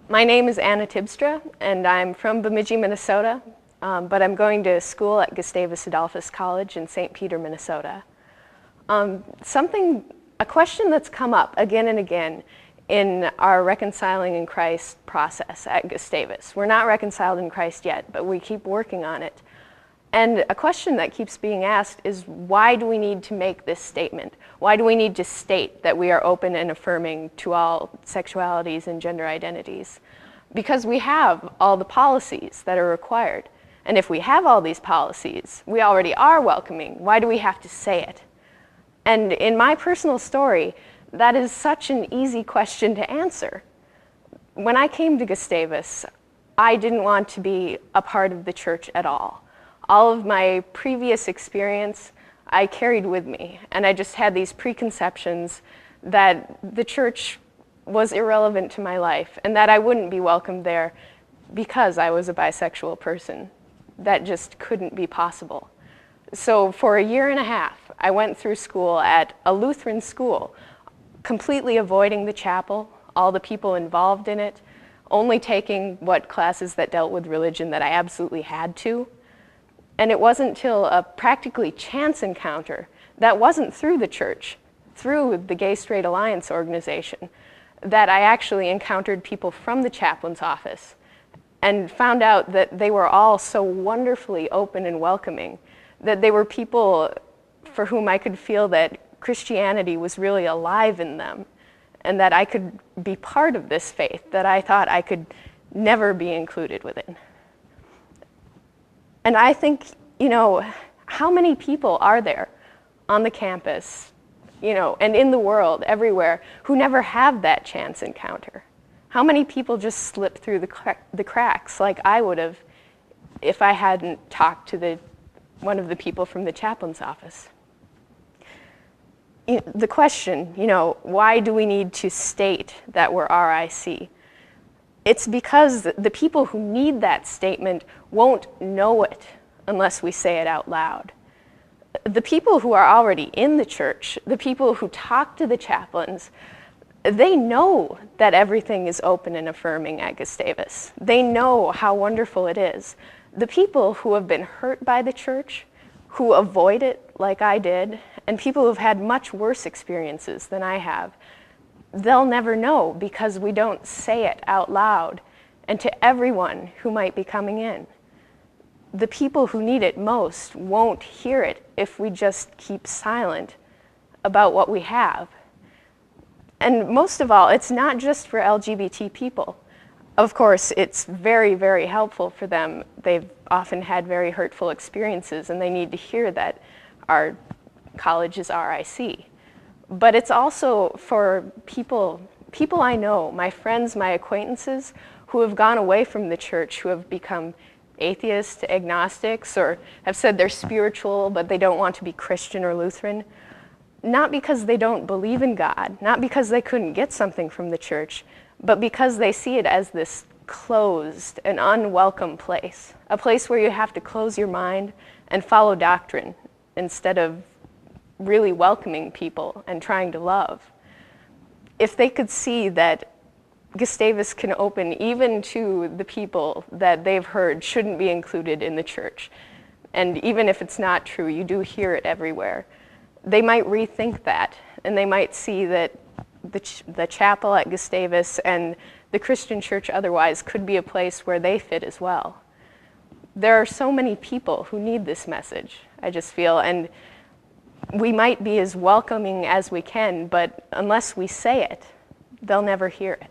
My name is Anna Tibstra, and I'm from Bemidji, Minnesota, but I'm going to school at Gustavus Adolphus College in St. Peter, Minnesota. A question that's come up again and again in our Reconciling in Christ process at Gustavus. We're not reconciled in Christ yet, but we keep working on it. And a question that keeps being asked is, why do we need to make this statement? Why do we need to state that we are open and affirming to all sexualities and gender identities? Because we have all the policies that are required. And if we have all these policies, we already are welcoming. Why do we have to say it? And in my personal story, that is such an easy question to answer. When I came to Gustavus, I didn't want to be a part of the church at all. All of my previous experience, I carried with me, and I just had these preconceptions that the church was irrelevant to my life and that I wouldn't be welcomed there because I was a bisexual person. That just couldn't be possible. So for a year and a half, I went through school at a Lutheran school, completely avoiding the chapel, all the people involved in it, only taking what classes that dealt with religion that I absolutely had to. And it wasn't until a practically chance encounter that wasn't through the church, through the Gay Straight Alliance organization, that I actually encountered people from the chaplain's office and found out that they were all so wonderfully open and welcoming, that they were people for whom I could feel that Christianity was really alive in them, and that I could be part of this faith that I thought I could never be included within. And I think, how many people are there on the campus, and in the world, everywhere, who never have that chance encounter? How many people just slip through the cracks like I would have if I hadn't talked to one of the people from the chaplain's office? The question, why do we need to state that we're RIC? It's because the people who need that statement won't know it unless we say it out loud. The people who are already in the church, the people who talk to the chaplains, they know that everything is open and affirming at Gustavus. They know how wonderful it is. The people who have been hurt by the church, who avoid it like I did, and people who've had much worse experiences than I have, they'll never know because we don't say it out loud and to everyone who might be coming in. The people who need it most won't hear it if we just keep silent about what we have. And most of all, it's not just for LGBT people. Of course, it's very, very helpful for them. They've often had very hurtful experiences and they need to hear that our college is RIC. But it's also for people I know, my friends, my acquaintances, who have gone away from the church, who have become atheists, agnostics, or have said they're spiritual, but they don't want to be Christian or Lutheran. Not because they don't believe in God, not because they couldn't get something from the church, but because they see it as this closed and unwelcome place, a place where you have to close your mind and follow doctrine instead of really welcoming people and trying to love. If they could see that Gustavus can open even to the people that they've heard shouldn't be included in the church, and even if it's not true, you do hear it everywhere, they might rethink that, and they might see that the chapel at Gustavus and the Christian church otherwise could be a place where they fit as well. There are so many people who need this message, I just feel, and we might be as welcoming as we can, but unless we say it, they'll never hear it.